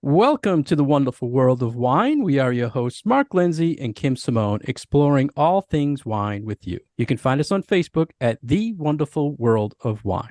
Welcome to the wonderful world of wine. We are your hosts, Mark Lindsay and Kim Simone, exploring all things wine with you. You can find us on Facebook at The Wonderful World of Wine.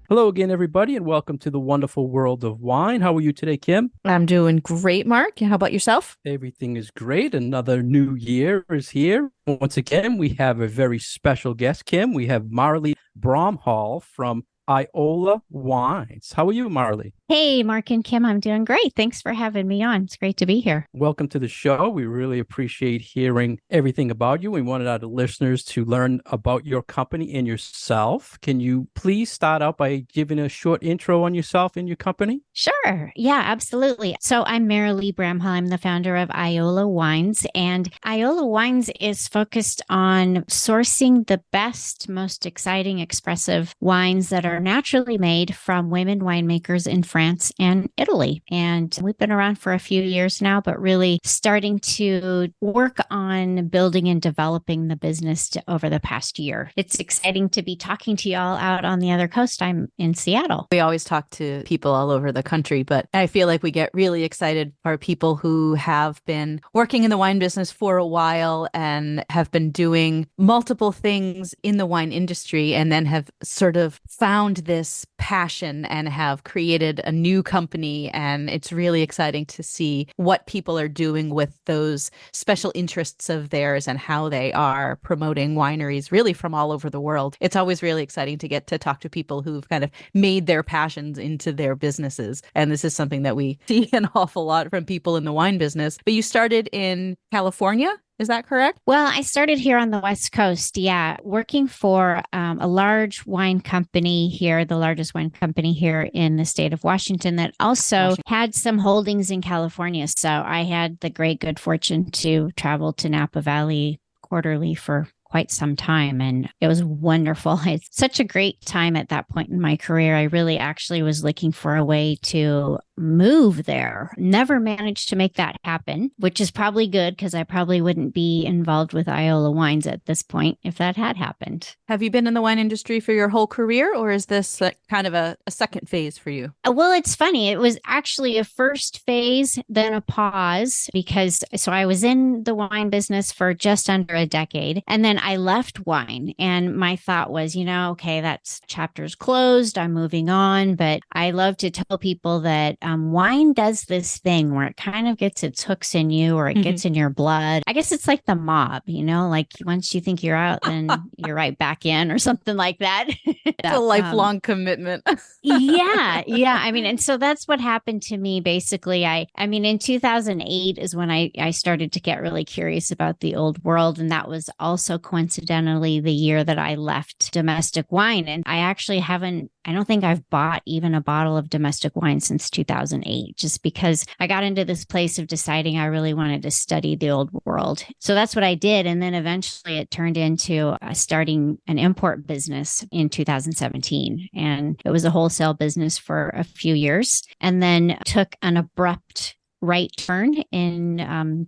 Hello again, everybody, and welcome to the wonderful world of wine. How are you today, Kim? I'm doing great, Mark. How about yourself? Everything is great. Another new year is here. Once again, we have a very special guest, Kim. We have Marilee Bramhall from Iola Wines. How are you, Marilee? Hey, Mark and Kim, I'm doing great. Thanks for having me on. It's great to be here. Welcome to the show. We really appreciate hearing everything about you. We wanted our listeners to learn about your company and yourself. Can you please start out by giving a short intro on yourself and your company? Sure. Yeah, absolutely. So I'm Marilee Bramhall. I'm the founder of Iola Wines, and Iola Wines is focused on sourcing the best, most exciting, expressive wines that are naturally made from women winemakers in France and Italy. And we've been around for a few years now, but really starting to work on building and developing the business over the past year. It's exciting to be talking to y'all out on the other coast. I'm in Seattle. We always talk to people all over the country, but I feel like we get really excited for people who have been working in the wine business for a while and have been doing multiple things in the wine industry and then have sort of found this passion and have created a new company. And it's really exciting to see what people are doing with those special interests of theirs and how they are promoting wineries really from all over the world. It's always really exciting to get to talk to people who've kind of made their passions into their businesses. And this is something that we see an awful lot from people in the wine business. But you started in California? Is that correct? Well, I started here on the West Coast, working for a large wine company here, the largest wine company here in the state of Washington that also had some holdings in California. So I had the great good fortune to travel to Napa Valley quarterly for quite some time. And it was wonderful. It's such a great time at that point in my career. I really actually was looking for a way to move there. Never managed to make that happen, which is probably good because I probably wouldn't be involved with Iola Wines at this point if that had happened. Have you been in the wine industry for your whole career, or is this kind of a second phase for you? Well, it's funny. It was actually a first phase, then a pause so I was in the wine business for just under a decade, and then I left wine. And my thought was, okay, that's chapter's closed. I'm moving on. But I love to tell people that wine does this thing where it kind of gets its hooks in you, or it gets in your blood. I guess it's like the mob, like once you think you're out, then you're right back in or something like that. It's a lifelong commitment. Yeah. I mean, and so that's what happened to me. Basically, I mean, in 2008 is when I started to get really curious about the old world. And that was also coincidentally the year that I left domestic wine. And I don't think I've bought even a bottle of domestic wine since 2008, just because I got into this place of deciding I really wanted to study the old world. So that's what I did. And then eventually it turned into starting an import business in 2017. And it was a wholesale business for a few years, and then took an abrupt right turn in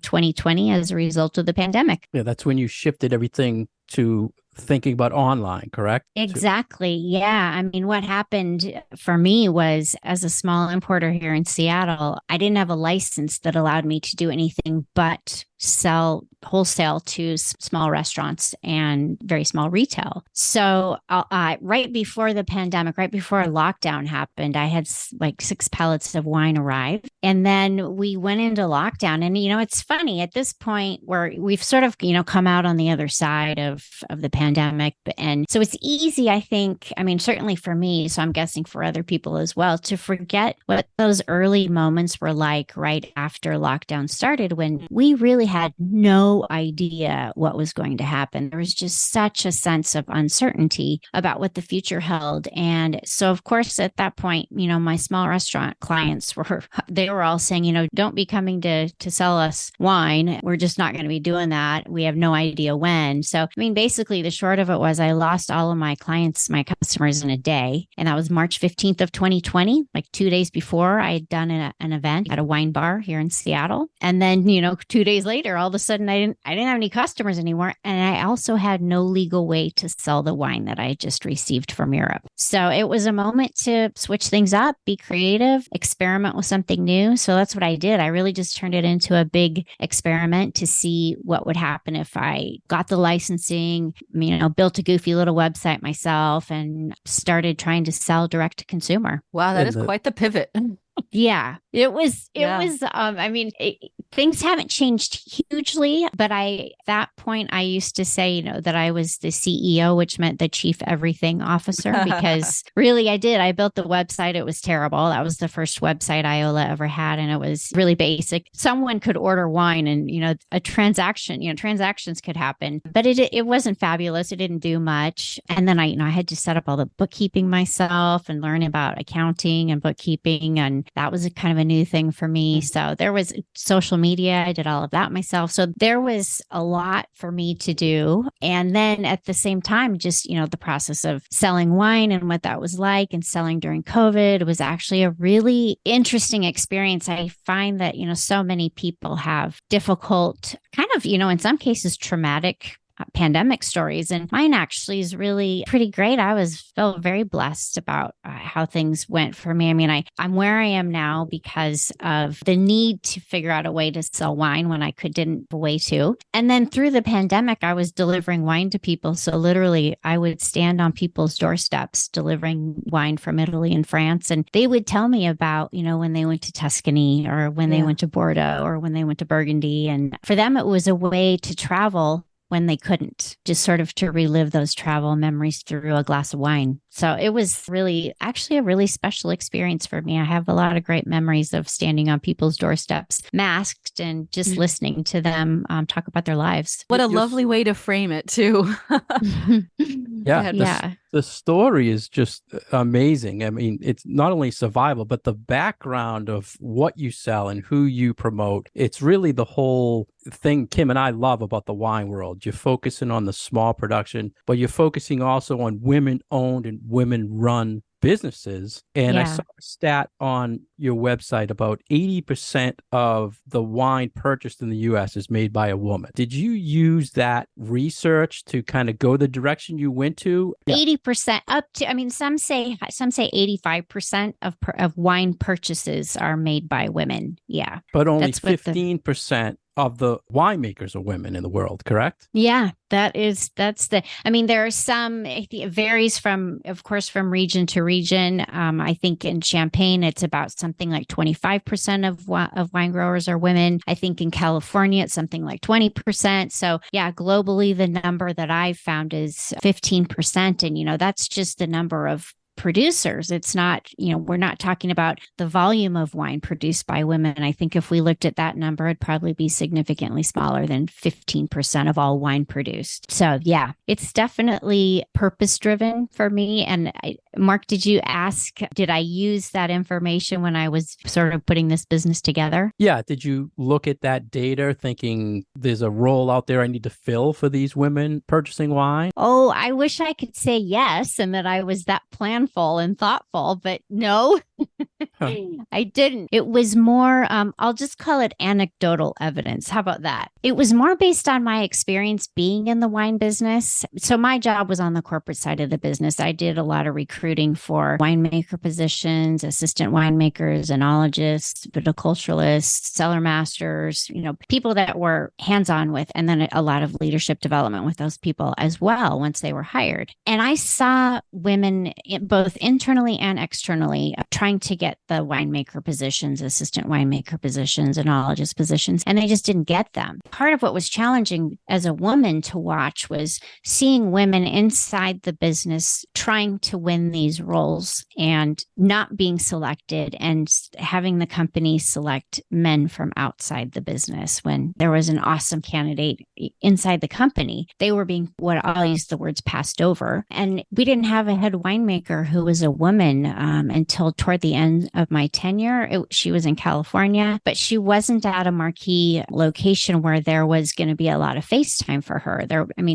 2020 as a result of the pandemic. Yeah, that's when you shifted everything to thinking about online, correct? Exactly. Yeah. I mean, what happened for me was, as a small importer here in Seattle, I didn't have a license that allowed me to do anything but sell wholesale to small restaurants and very small retail. So right before the pandemic, right before lockdown happened, I had like 6 pallets of wine arrive. And then we went into lockdown. And, it's funny at this point where we've sort of, come out on the other side of the pandemic. And so it's easy, I think, I mean, certainly for me, so I'm guessing for other people as well, to forget what those early moments were like right after lockdown started, when we really had no idea what was going to happen. There was just such a sense of uncertainty about what the future held. And so, of course, at that point, my small restaurant clients they were all saying, don't be coming to sell us wine. We're just not going to be doing that. We have no idea when. So, basically the short of it was I lost all of my clients, my customers in a day. And that was March 15th of 2020, like 2 days before I had done an event at a wine bar here in Seattle. And then, 2 days later, all of a sudden I didn't have any customers anymore. And I also had no legal way to sell the wine that I had just received from Europe. So it was a moment to switch things up, be creative, experiment with something new. So that's what I did. I really just turned it into a big experiment to see what would happen if I got the licensing, built a goofy little website myself and started trying to sell direct to consumer. Wow, that is quite the pivot. Yeah, it was, things haven't changed hugely, but at that point, I used to say, that I was the CEO, which meant the chief everything officer, because really I did. I built the website. It was terrible. That was the first website Iola ever had. And it was really basic. Someone could order wine and, a transaction, transactions could happen, but it wasn't fabulous. It didn't do much. And then I had to set up all the bookkeeping myself and learn about accounting and bookkeeping. And that was a kind of a new thing for me. So there was social media. I did all of that myself. So there was a lot for me to do. And then at the same time, just, the process of selling wine and what that was like and selling during COVID was actually a really interesting experience. I find that, so many people have difficult kind of, in some cases, traumatic pandemic stories. And mine actually is really pretty great. Felt very blessed about how things went for me. I'm where I am now because of the need to figure out a way to sell wine when I didn't have a way to. And then through the pandemic, I was delivering wine to people. So literally I would stand on people's doorsteps delivering wine from Italy and France. And they would tell me about, when they went to Tuscany or when they went to Bordeaux or when they went to Burgundy. And for them, it was a way to travel when they couldn't, just sort of to relive those travel memories through a glass of wine. So it was really actually a really special experience for me. I have a lot of great memories of standing on people's doorsteps, masked, and just listening to them talk about their lives. What a lovely way to frame it, too. Yeah. The story is just amazing. It's not only survival, but the background of what you sell and who you promote. It's really the whole thing Kim and I love about the wine world. You're focusing on the small production, but you're focusing also on women-owned and women-run businesses. And I saw a stat on your website about 80% of the wine purchased in the US is made by a woman. Did you use that research to kind of go the direction you went to? 80% up to, some say 85% of wine purchases are made by women. Yeah. But only 15% of the winemakers are women in the world, correct? Yeah, there are some, it varies from region to region. I think in Champagne, it's about something like 25% of wine growers are women. I think in California, it's something like 20%. So yeah, globally, the number that I've found is 15%. And, that's just the number of producers. It's not, we're not talking about the volume of wine produced by women. I think if we looked at that number, it'd probably be significantly smaller than 15% of all wine produced. So yeah, it's definitely purpose driven for me. And Mark, did you ask, did I use that information when I was sort of putting this business together? Yeah. Did you look at that data thinking there's a role out there I need to fill for these women purchasing wine? Oh, I wish I could say yes and that I was that planful and thoughtful, but no, I didn't. It was more, I'll just call it anecdotal evidence. How about that? It was more based on my experience being in the wine business. So my job was on the corporate side of the business. I did a lot of recruiting for winemaker positions, assistant winemakers, enologists, viticulturalists, cellar masters, people that were hands-on with, and then a lot of leadership development with those people as well once they were hired. And I saw women both internally and externally trying to get the winemaker positions, assistant winemaker positions, enologist positions, and they just didn't get them. Part of what was challenging as a woman to watch was seeing women inside the business trying to win these roles and not being selected, and having the company select men from outside the business when there was an awesome candidate inside the company. They were being, what I'll use the words, passed over. And we didn't have a head winemaker who was a woman until toward the end of my tenure. She was in California, but she wasn't at a marquee location where there was going to be a lot of face time for her.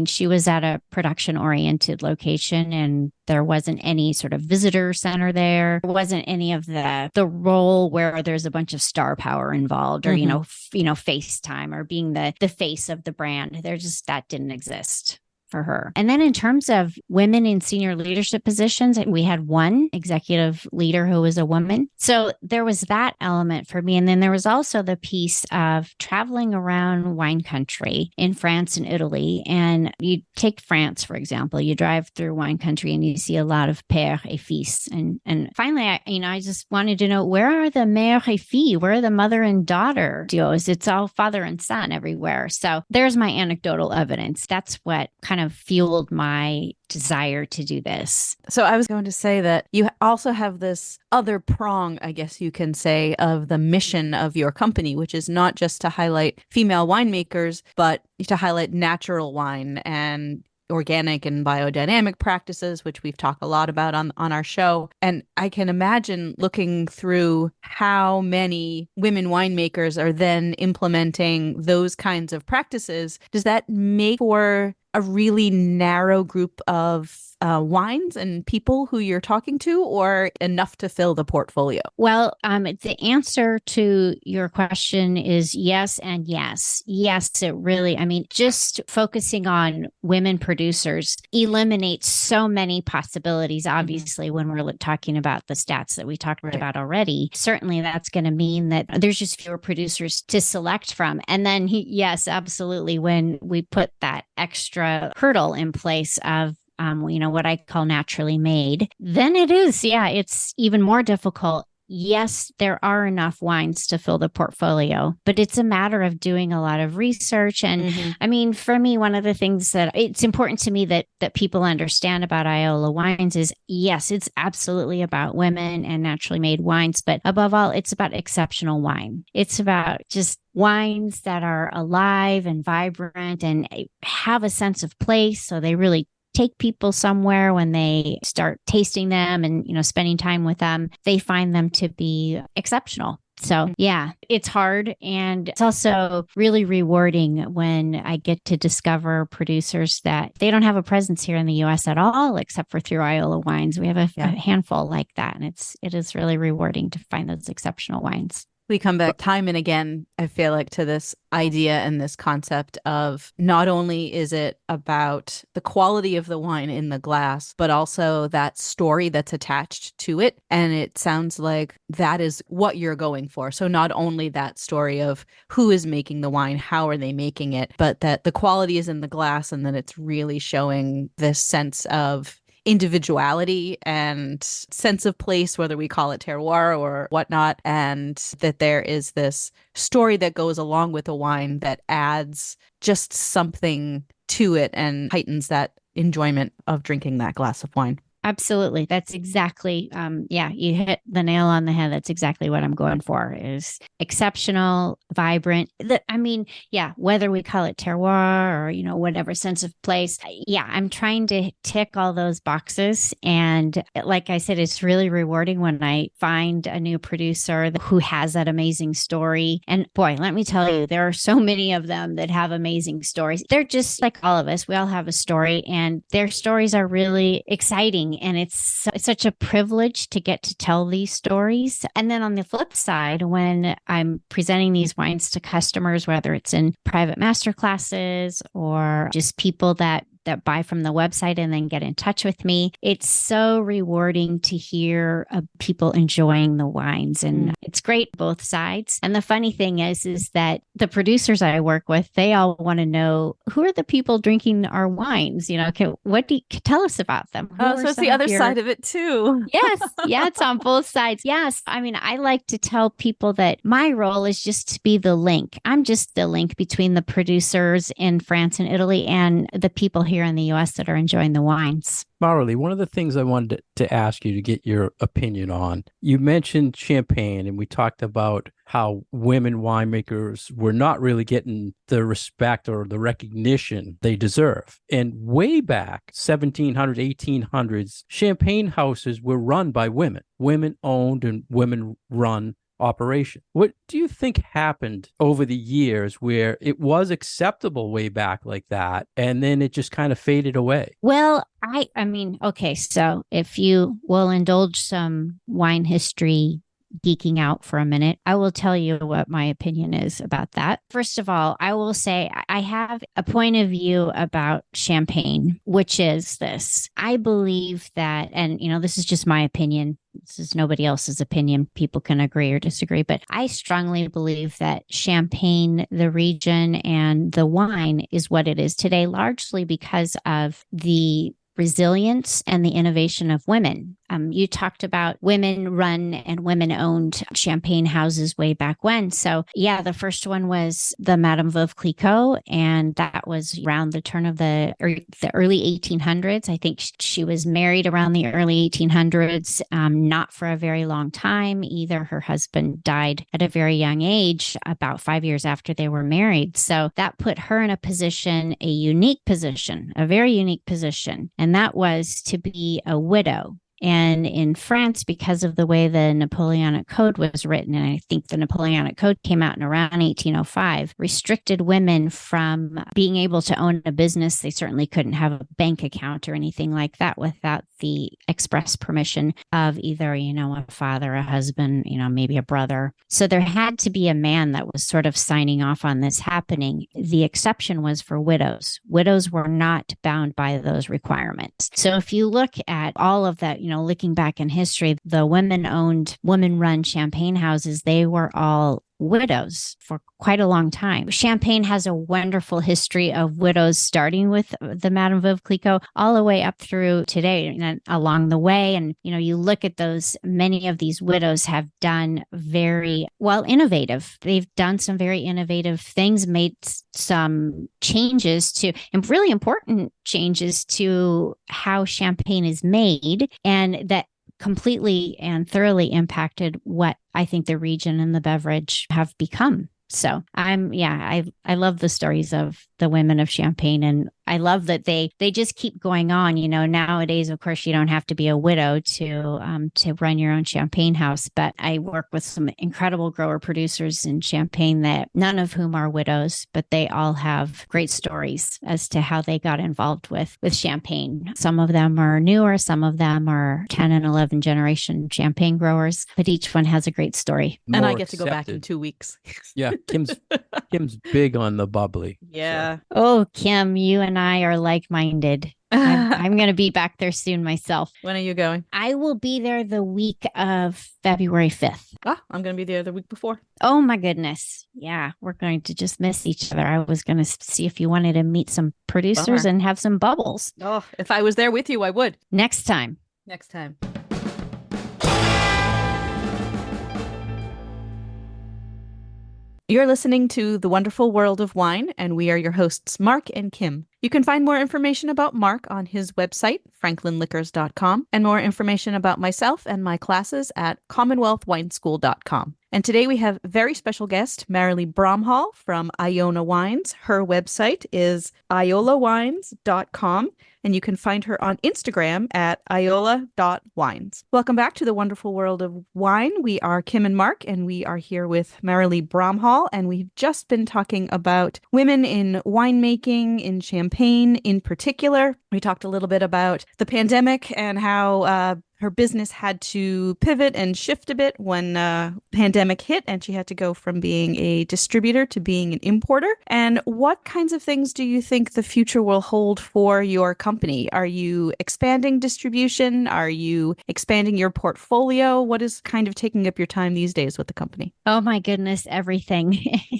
She was at a production-oriented location, and there wasn't any sort of visitor center there. There wasn't any of the role where there's a bunch of star power involved, or, FaceTime, or being the face of the brand. That didn't exist for her. And then in terms of women in senior leadership positions, we had one executive leader who was a woman. So there was that element for me. And then there was also the piece of traveling around wine country in France and Italy. And you take France, for example, you drive through wine country and you see a lot of père et fils. And finally, I just wanted to know, where are the mère et fille? Where are the mother and daughter duos? It's all father and son everywhere. So there's my anecdotal evidence. That's what kind of fueled my desire to do this. So I was going to say that you also have this other prong, I guess you can say, of the mission of your company, which is not just to highlight female winemakers, but to highlight natural wine and organic and biodynamic practices, which we've talked a lot about on our show. And I can imagine looking through how many women winemakers are then implementing those kinds of practices. Does that make for a really narrow group of wines and people who you're talking to, or enough to fill the portfolio? Well, the answer to your question is yes and yes. Yes, it really, just focusing on women producers eliminates so many possibilities, obviously, when we're talking about the stats that we talked about already. Certainly, that's going to mean that there's just fewer producers to select from. And then, yes, absolutely, when we put that extra hurdle in place of what I call naturally made, then it's even more difficult. Yes, there are enough wines to fill the portfolio, but it's a matter of doing a lot of research. And for me, one of the things that it's important to me that people understand about Iola Wines is, yes, it's absolutely about women and naturally made wines, but above all, it's about exceptional wine. It's about just wines that are alive and vibrant and have a sense of place. So they really take people somewhere when they start tasting them and, spending time with them. They find them to be exceptional. So yeah, it's hard. And it's also really rewarding when I get to discover producers that they don't have a presence here in the US at all, except for through Iola Wines. We have a handful like that. And it is really rewarding to find those exceptional wines. We come back time and again, I feel like, to this idea and this concept of not only is it about the quality of the wine in the glass, but also that story that's attached to it. And it sounds like that is what you're going for. So not only that story of who is making the wine, how are they making it, but that the quality is in the glass, and that it's really showing this sense of individuality and sense of place, whether we call it terroir or whatnot, and that there is this story that goes along with a wine that adds just something to it and heightens that enjoyment of drinking that glass of wine. Absolutely. That's exactly, you hit the nail on the head. That's exactly what I'm going for, is exceptional, vibrant. Whether we call it terroir or, whatever sense of place. I'm trying to tick all those boxes. And like I said, it's really rewarding when I find a new producer who has that amazing story. And boy, let me tell you, there are so many of them that have amazing stories. They're just like all of us. We all have a story, and their stories are really exciting. And it's such a privilege to get to tell these stories. And then on the flip side, when I'm presenting these wines to customers, whether it's in private master classes or just people that that buy from the website and then get in touch with me. It's so rewarding to hear of people enjoying the wines, and it's great both sides. And the funny thing is that the producers I work with, they all want to know, who are the people drinking our wines? What do you tell us about them? Oh, so it's the other side of it too. Yes. Yeah, it's on both sides. Yes. I mean, I like to tell people that my role is just to be the link. I'm just the link between the producers in France and Italy and the people here in the US that are enjoying the wines. Marilee, one of the things I wanted to ask you to get your opinion on, you mentioned champagne, and we talked about how women winemakers were not really getting the respect or the recognition they deserve. And way back, 1700s, 1800s, champagne houses were run by women, women-owned and women-run operation. What do you think happened over the years where it was acceptable way back like that, and then it just kind of faded away? Well, I mean, okay, so if you will indulge some wine history geeking out for a minute, I will tell you what my opinion is about that. First of all, I will say I have a point of view about champagne, which is this. I believe that, and this is just my opinion. This is nobody else's opinion. People can agree or disagree, but I strongly believe that Champagne, the region, and the wine is what it is today, largely because of the resilience and the innovation of women. You talked about women-run and women-owned champagne houses way back when. So yeah, the first one was the Madame Veuve Clicquot, and that was around the turn of the early 1800s. I think she was married around the early 1800s, not for a very long time either. Her husband died at a very young age, about 5 years after they were married. So that put her in a position, a unique position, a very unique position, and that was to be a widow. And in France, because of the way the Napoleonic Code was written, and I think the Napoleonic Code came out in around 1805, restricted women from being able to own a business. They certainly couldn't have a bank account or anything like that without the express permission of either, a father, a husband, maybe a brother. So there had to be a man that was sort of signing off on this happening. The exception was for widows. Widows were not bound by those requirements. So if you look at all of that, looking back in history, the women-owned, women-run champagne houses, they were all widows for quite a long time. Champagne has a wonderful history of widows, starting with the Madame Veuve Clicquot all the way up through today and along the way. And, you look at those, many of these widows have done very innovative. They've done some very innovative things, made some changes to, and really important changes to how champagne is made, and that completely and thoroughly impacted what I think the region and the beverage have become. So I love the stories of the women of Champagne, and I love that they just keep going on. Nowadays, of course, you don't have to be a widow to run your own champagne house. But I work with some incredible grower producers in Champagne, that none of whom are widows, but they all have great stories as to how they got involved with Champagne. Some of them are newer, some of them are 10 and 11 generation champagne growers, but each one has a great story. And I get to go back in 2 weeks. Yeah, Kim's big on the bubbly. Yeah. So. Oh, Kim, you and I are like-minded. I'm going to be back there soon myself. When are you going? I will be there the week of February 5th. I'm going to be there the week before. Oh, my goodness. Yeah, we're going to just miss each other. I was going to see if you wanted to meet some producers and have some bubbles. Oh, if I was there with you, I would. Next time. You're listening to The Wonderful World of Wine, and we are your hosts, Mark and Kim. You can find more information about Mark on his website, franklinliquors.com, and more information about myself and my classes at commonwealthwineschool.com. And today we have a very special guest, Marilee Bramhall from Iola Wines. Her website is iolawines.com, and you can find her on Instagram at iola.wines. Welcome back to The Wonderful World of Wine. We are Kim and Mark, and we are here with Marilee Bramhall, and we've just been talking about women in winemaking, in Champagne in particular. We talked a little bit about the pandemic and how her business had to pivot and shift a bit when pandemic hit, and she had to go from being a distributor to being an importer. And what kinds of things do you think the future will hold for your company? Are you expanding distribution? Are you expanding your portfolio? What is kind of taking up your time these days with the company? Oh my goodness, everything,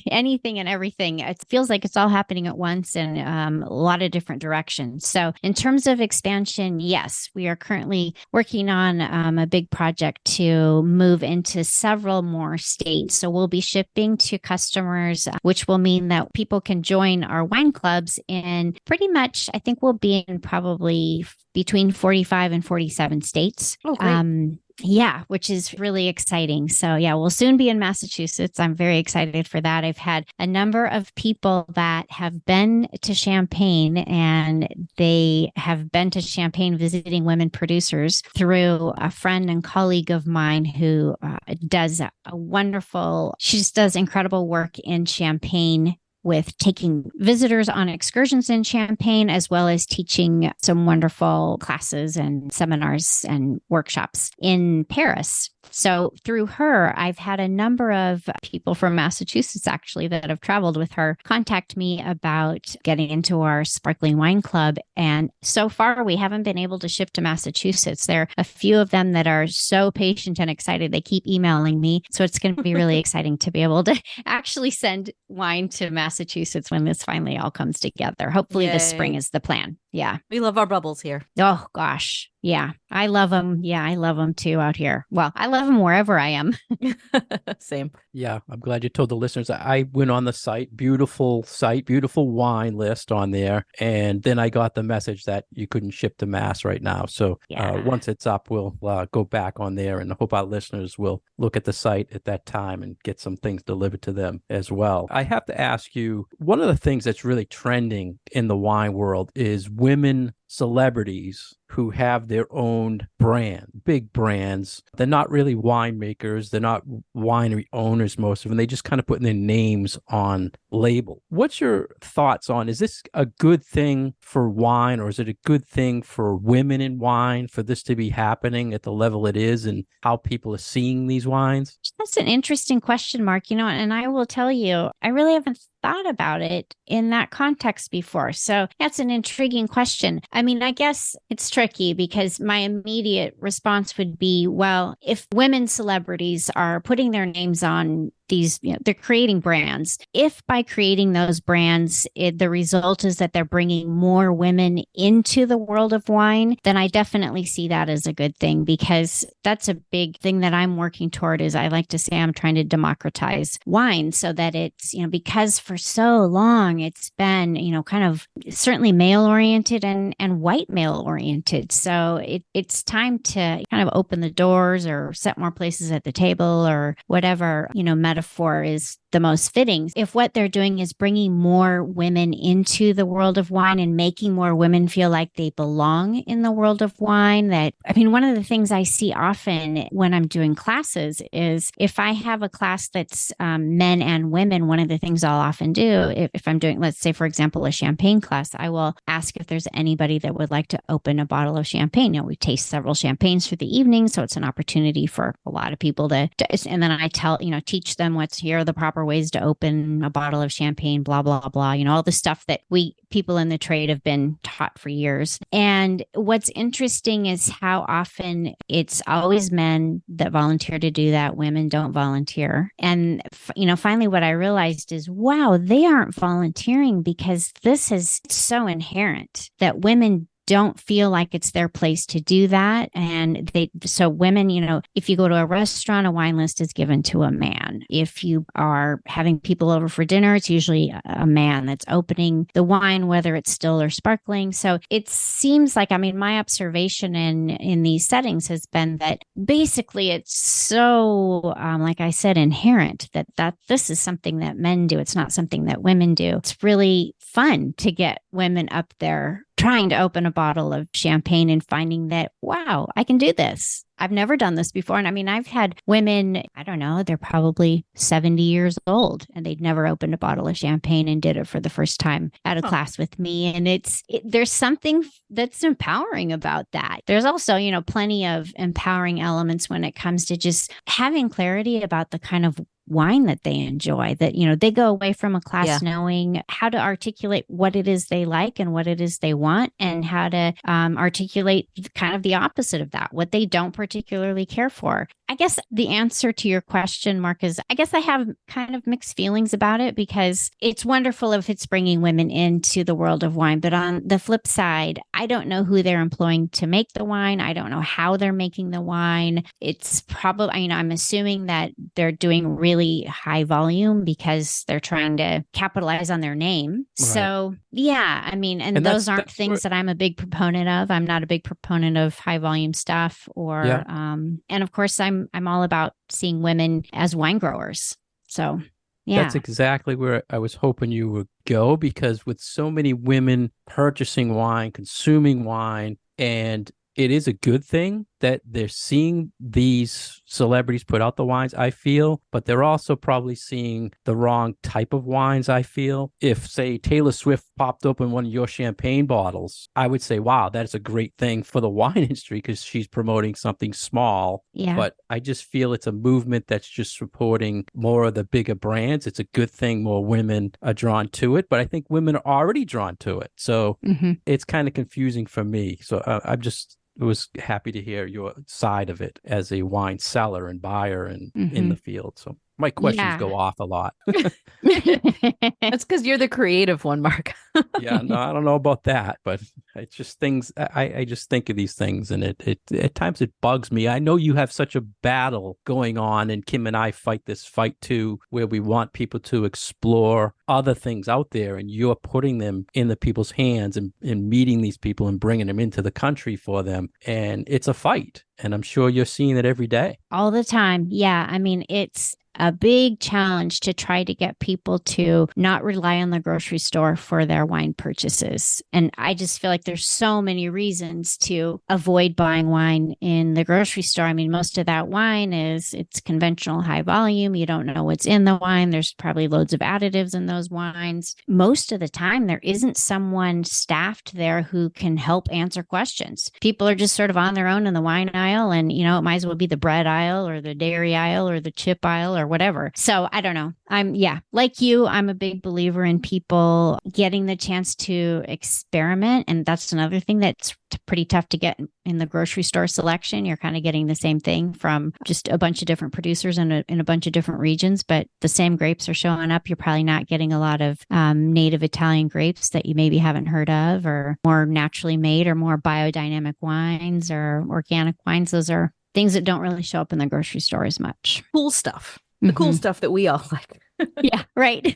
anything and everything. It feels like it's all happening at once in a lot of different directions. So in terms of expansion, yes, we are currently working on a big project to move into several more states. So we'll be shipping to customers, which will mean that people can join our wine clubs in pretty much, I think we'll be in probably between 45 and 47 states. Oh, great. Yeah, which is really exciting. So yeah, we'll soon be in Massachusetts. I'm very excited for that. I've had a number of people that have been to Champaign, and they have been to Champaign visiting women producers through a friend and colleague of mine who does a wonderful, she just does incredible work in Champaign with taking visitors on excursions in Champaign, as well as teaching some wonderful classes and seminars and workshops in Paris. So through her, I've had a number of people from Massachusetts actually that have traveled with her contact me about getting into our sparkling wine club. And so far, we haven't been able to ship to Massachusetts. There are a few of them that are so patient and excited. They keep emailing me. So it's going to be really exciting to be able to actually send wine to Massachusetts when this finally all comes together. Hopefully this spring is the plan. Yeah. We love our bubbles here. Oh, gosh. Yeah. I love them. Yeah, I love them too out here. Well, I love them wherever I am. Same. Yeah, I'm glad you told the listeners. I went on the site, beautiful wine list on there. And then I got the message that you couldn't ship to Mass right now. So once it's up, we'll go back on there, and hope our listeners will look at the site at that time and get some things delivered to them as well. I have to ask you, one of the things that's really trending in the wine world is women celebrities who have their own brand, big brands. They're not really winemakers. They're not winery owners, most of them. They just kind of putting their names on label. What's your thoughts on, is this a good thing for wine, or is it a good thing for women in wine for this to be happening at the level it is, and how people are seeing these wines? That's an interesting question, Mark. And I will tell you, I really haven't thought about it in that context before. So that's an intriguing question. I mean, I guess it's tricky because my immediate response would be, well, if women celebrities are putting their names on these, they're creating brands. If by creating those brands, the result is that they're bringing more women into the world of wine, then I definitely see that as a good thing, because that's a big thing that I'm working toward. Is I like to say I'm trying to democratize wine so that it's, because for so long it's been, kind of certainly male oriented and white male oriented. So it's time to kind of open the doors or set more places at the table, or whatever, metaphor is the most fitting. If what they're doing is bringing more women into the world of wine and making more women feel like they belong in the world of wine, one of the things I see often when I'm doing classes is if I have a class that's men and women, one of the things I'll often do, if I'm doing, let's say, for example, a champagne class, I will ask if there's anybody that would like to open a bottle of champagne. We taste several champagnes for the evening, so it's an opportunity for a lot of people to and then I teach them here are the proper ways to open a bottle of champagne, blah, blah, blah, all the stuff that people in the trade have been taught for years. And what's interesting is how often it's always men that volunteer to do that. Women don't volunteer. And, finally what I realized is, wow, they aren't volunteering because this is so inherent that women don't feel like it's their place to do that. And so women, if you go to a restaurant, a wine list is given to a man. If you are having people over for dinner, it's usually a man that's opening the wine, whether it's still or sparkling. So it seems like, my observation in these settings has been that basically it's so, like I said, inherent that this is something that men do. It's not something that women do. It's really fun to get women up there trying to open a bottle of champagne and finding that, wow, I can do this. I've never done this before. And I mean, I've had women, I don't know, they're probably 70 years old and they'd never opened a bottle of champagne and did it for the first time at a class with me. And there's something that's empowering about that. There's also, you know, plenty of empowering elements when it comes to just having clarity about the kind of wine that they enjoy, that, you know, they go away from a class knowing how to articulate what it is they like and what it is they want, and how to articulate kind of the opposite of that, what they don't particularly care for. I guess the answer to your question, Mark, is I guess I have kind of mixed feelings about it, because it's wonderful if it's bringing women into the world of wine. But on the flip side, I don't know who they're employing to make the wine. I don't know how they're making the wine. It's probably, you know, I'm assuming that they're doing really high volume because they're trying to capitalize on their name. Right. So, yeah, I mean, and those aren't things that I'm a big proponent of. I'm not a big proponent of high volume stuff, or, and of course, I'm all about seeing women as wine growers. So, yeah. That's exactly where I was hoping you would go, because with so many women purchasing wine, consuming wine, and it is a good thing that they're seeing these celebrities put out the wines, I feel, but they're also probably seeing the wrong type of wines, I feel. If, say, Taylor Swift popped open one of your champagne bottles, I would say, wow, that is a great thing for the wine industry because she's promoting something small. Yeah. But I just feel it's a movement that's just supporting more of the bigger brands. It's a good thing more women are drawn to it, but I think women are already drawn to it. So it's kind of confusing for me. So I was happy to hear your side of it as a wine seller and buyer and in the field. So my questions go off a lot. That's because you're the creative one, Mark. Yeah, no, I don't know about that, but it's just things. I just think of these things, and it at times it bugs me. I know you have such a battle going on, and Kim and I fight this fight too, where we want people to explore other things out there, and you're putting them in the people's hands and meeting these people and bringing them into the country for them. And it's a fight, and I'm sure you're seeing it every day. All the time. Yeah. I mean, it's a big challenge to try to get people to not rely on the grocery store for their wine purchases. And I just feel like there's so many reasons to avoid buying wine in the grocery store. I mean, most of that wine it's conventional high volume. You don't know what's in the wine. There's probably loads of additives in those wines. Most of the time, there isn't someone staffed there who can help answer questions. People are just sort of on their own in the wine aisle, and, you know, it might as well be the bread aisle or the dairy aisle or the chip aisle or whatever. So I don't know. Like you, I'm a big believer in people getting the chance to experiment. And that's another thing that's pretty tough to get in the grocery store selection. You're kind of getting the same thing from just a bunch of different producers in a bunch of different regions, but the same grapes are showing up. You're probably not getting a lot of native Italian grapes that you maybe haven't heard of, or more naturally made or more biodynamic wines or organic wines. Those are things that don't really show up in the grocery store as much. Cool stuff. The cool stuff that we all like. Yeah, right.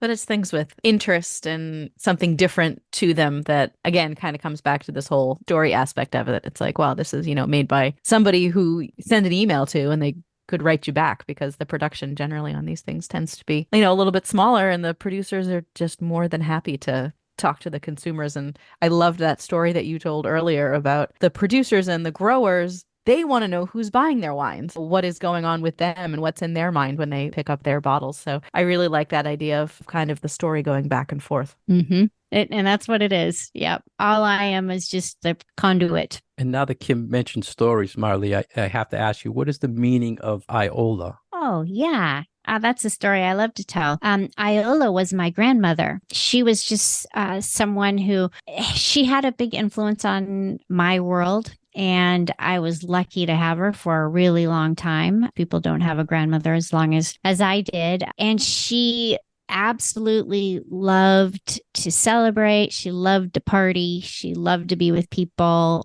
But it's things with interest and something different to them that, again, kind of comes back to this whole story aspect of it. It's like, wow, this is, made by somebody who send an email to, and they could write you back, because the production generally on these things tends to be, a little bit smaller, and the producers are just more than happy to talk to the consumers. And I loved that story that you told earlier about the producers and the growers. They want to know who's buying their wines, what is going on with them, and what's in their mind when they pick up their bottles. So I really like that idea of kind of the story going back and forth. And that's what it is. Yep. All I am is just the conduit. And now that Kim mentioned stories, Marilee, I have to ask you, what is the meaning of Iola? Oh, yeah. That's a story I love to tell. Iola was my grandmother. She was just someone who, she had a big influence on my world. And I was lucky to have her for a really long time. People don't have a grandmother as long as I did. And she absolutely loved to celebrate. She loved to party. She loved to be with people,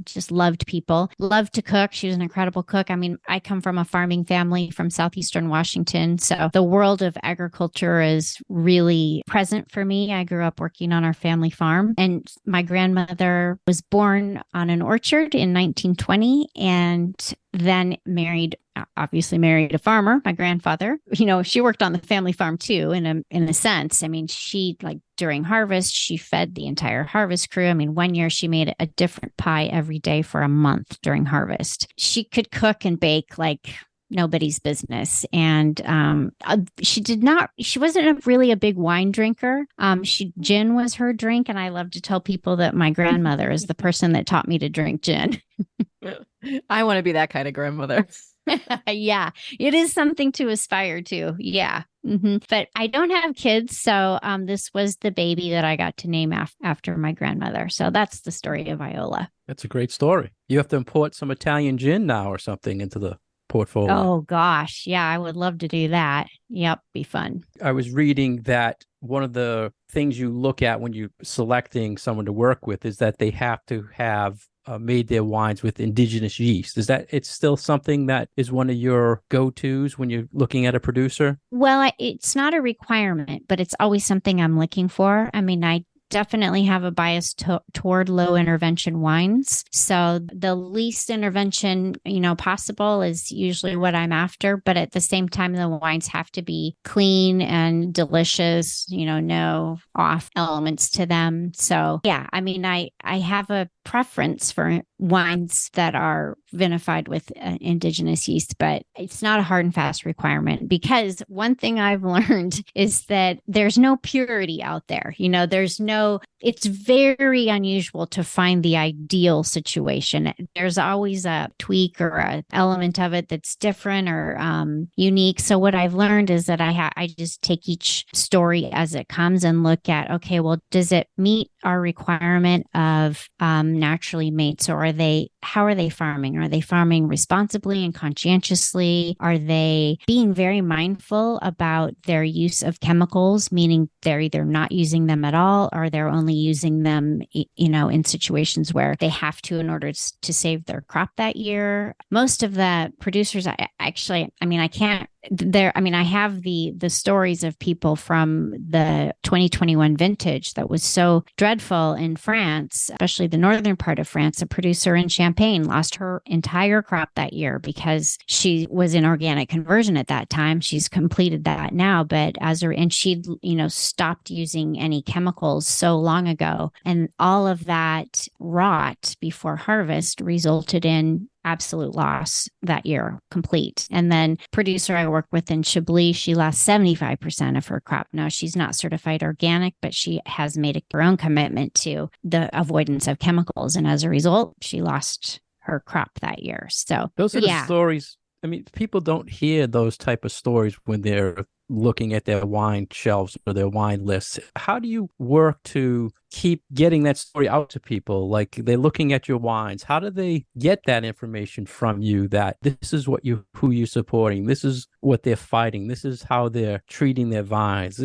just loved people, loved to cook. She was an incredible cook. I mean, I come from a farming family from southeastern Washington. So the world of agriculture is really present for me. I grew up working on our family farm, and my grandmother was born on an orchard in 1920 and then married obviously married a farmer, my grandfather. She worked on the family farm too, in a sense. I mean, she like during harvest, she fed the entire harvest crew. I mean, one year she made a different pie every day for a month during harvest. She could cook and bake like nobody's business. And she wasn't really a big wine drinker. Gin was her drink. And I love to tell people that my grandmother is the person that taught me to drink gin. I want to be that kind of grandmother. Yeah, it is something to aspire to. Yeah. Mm-hmm. But I don't have kids. So this was the baby that I got to name after my grandmother. So that's the story of Iola. That's a great story. You have to import some Italian gin now or something into the portfolio. Oh, gosh. Yeah, I would love to do that. Yep, be fun. I was reading that one of the things you look at when you're selecting someone to work with is that they have to have made their wines with indigenous yeast. It's still something that is one of your go-tos when you're looking at a producer? Well, it's not a requirement, but it's always something I'm looking for. I mean, I definitely have a bias toward low intervention wines. So the least intervention, possible is usually what I'm after. But at the same time, the wines have to be clean and delicious, no off elements to them. So yeah, I mean, I have a preference for wines that are vinified with indigenous yeast, but it's not a hard and fast requirement, because one thing I've learned is that there's no purity out there. It's very unusual to find the ideal situation. There's always a tweak or an element of it that's different or unique. So what I've learned is that I just take each story as it comes and look at, okay, well, does it meet our requirement of naturally made? So how are they farming? Are they farming responsibly and conscientiously? Are they being very mindful about their use of chemicals, meaning they're either not using them at all or they're only using them, in situations where they have to in order to save their crop that year? Most of the producers, I have the stories of people from the 2021 vintage that was so dreadful in France, especially the northern part of France. A producer in Champagne lost her entire crop that year because she was in organic conversion at that time. She's completed that now, but she'd, stopped using any chemicals so long ago. And all of that rot before harvest resulted in absolute loss that year complete. And then producer I work with in Chablis, she lost 75% of her crop. Now she's not certified organic, but she has made her own commitment to the avoidance of chemicals. And as a result, she lost her crop that year. So those are the stories. I mean, people don't hear those type of stories when they're looking at their wine shelves or their wine lists. How do you work to keep getting that story out to people? Like, they're looking at your wines. How do they get that information from you that this is who you're supporting? This is what they're fighting. This is how they're treating their vines.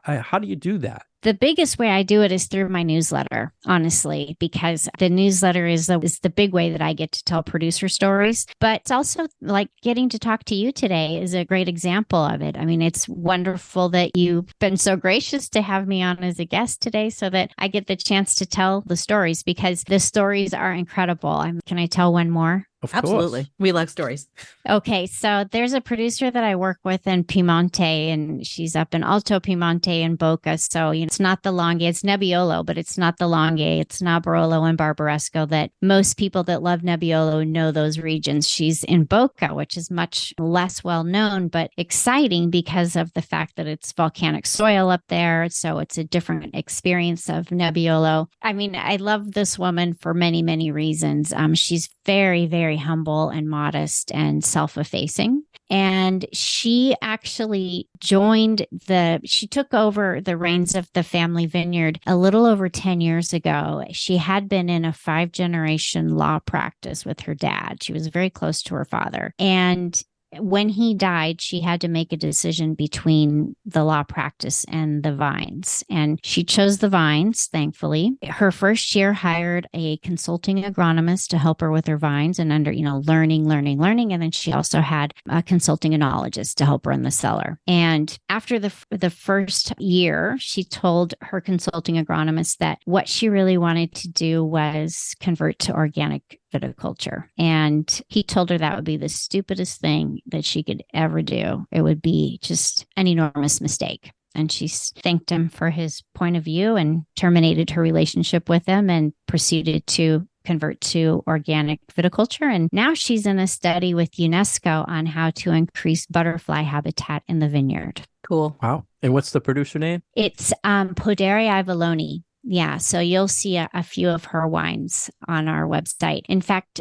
How do you do that? The biggest way I do it is through my newsletter, honestly, because the newsletter is the big way that I get to tell producer stories. But it's also like getting to talk to you today is a great example of it. I mean, it's wonderful that you've been so gracious to have me on as a guest today so that I get the chance to tell the stories, because the stories are incredible. Can I tell one more? Of Absolutely. course. We like stories. Okay. So there's a producer that I work with in Piemonte, and she's up in Alto Piemonte and Boca. So, it's not the Langhe, it's Nebbiolo, but it's not the Langhe. It's not Barolo and Barbaresco that most people that love Nebbiolo know those regions. She's in Boca, which is much less well known, but exciting because of the fact that it's volcanic soil up there. So it's a different experience of Nebbiolo. I mean, I love this woman for many, many reasons. She's very, very humble and modest and self-effacing. And she actually she took over the reins of the family vineyard a little over 10 years ago. She had been in a 5-generation law practice with her dad. She was very close to her father. And when he died, she had to make a decision between the law practice and the vines. And she chose the vines, thankfully. Her first year hired a consulting agronomist to help her with her vines and learning. And then she also had a consulting enologist to help her in the cellar. And after the first year, she told her consulting agronomist that what she really wanted to do was convert to organic viticulture. And he told her that would be the stupidest thing that she could ever do. It would be just an enormous mistake. And she thanked him for his point of view and terminated her relationship with him and proceeded to convert to organic viticulture. And now she's in a study with UNESCO on how to increase butterfly habitat in the vineyard. Cool. Wow. And what's the producer name? It's Poderi Ivoloni. Yeah, so you'll see a few of her wines on our website. In fact,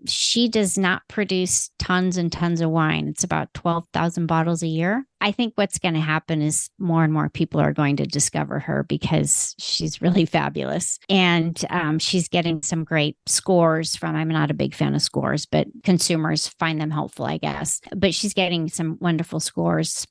she does not produce tons and tons of wine. It's about 12,000 bottles a year. I think what's going to happen is more and more people are going to discover her because she's really fabulous. And she's getting some great scores from, I'm not a big fan of scores, but consumers find them helpful, I guess. But she's getting some wonderful scores,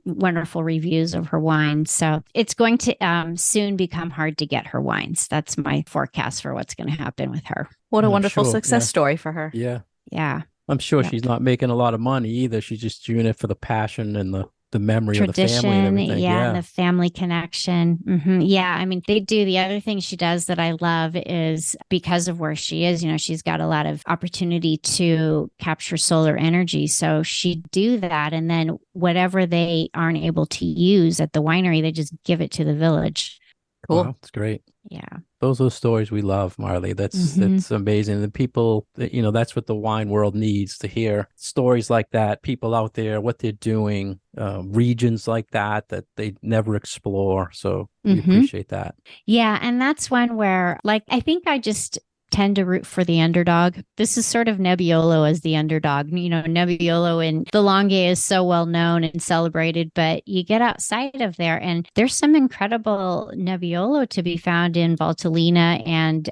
wonderful reviews of her wines. So it's going to soon become hard to get her wines. That's my forecast for what's going to happen with her. What a I'm wonderful sure, success yeah. story for her. Yeah. Yeah. I'm sure Yep. she's not making a lot of money either. She's just doing it for the passion and the memory of the Tradition, family and everything. and the family connection. Yeah, I mean, they do. The other thing she does that I love is because of where she is, she's got a lot of opportunity to capture solar energy. So she do that, and then whatever they aren't able to use at the winery, they just give it to the village. Cool. Wow, that's great. Yeah. Those are the stories we love, Marilee. That's amazing. The people, that's what the wine world needs to hear. Stories like that, people out there, what they're doing, regions like that they never explore. So we appreciate that. Yeah. And that's one where, I think I just tend to root for the underdog. This is sort of Nebbiolo as the underdog. Nebbiolo in the Langhe is so well known and celebrated, but you get outside of there and there's some incredible Nebbiolo to be found in Valtellina and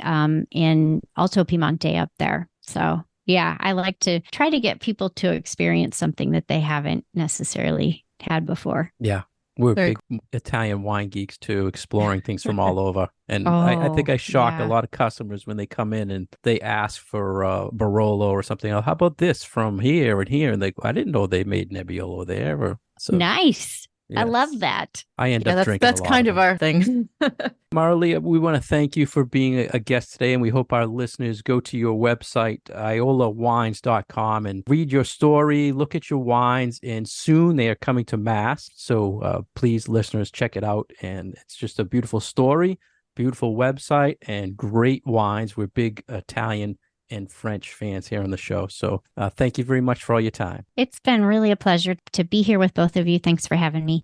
in Alto Piemonte up there. So yeah, I like to try to get people to experience something that they haven't necessarily had before. Yeah. We're Very big Italian wine geeks too, exploring things from all over. And I think I shock a lot of customers when they come in and they ask for Barolo or something. Oh, how about this from here and here? And I didn't know they made Nebbiolo there. Nice. I love that. I end up drinking that's a lot kind of of our thing. Marilee, we want to thank you for being a guest today, and we hope our listeners go to your website, iolawines.com, and read your story, look at your wines, and soon they are coming to Mass. So please, listeners, check it out. And it's just a beautiful story, beautiful website, and great wines. We're big Italian and French fans here on the show. So thank you very much for all your time. It's been really a pleasure to be here with both of you. Thanks for having me.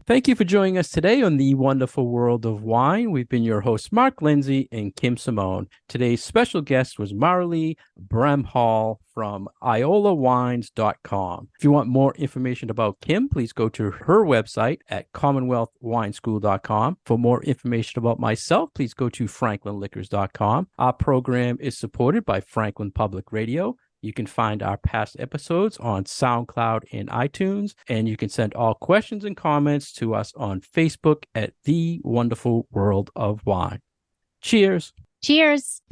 Thank you for joining us today on The Wonderful World of Wine. We've been your hosts, Mark Lindsay and Kim Simone. Today's special guest was Marilee Bramhall from IolaWines.com. If you want more information about Kim, please go to her website at CommonwealthWineSchool.com. For more information about myself, please go to FranklinLiquors.com. Our program is supported by Franklin Public Radio. You can find our past episodes on SoundCloud and iTunes, and you can send all questions and comments to us on Facebook at The Wonderful World of Wine. Cheers. Cheers.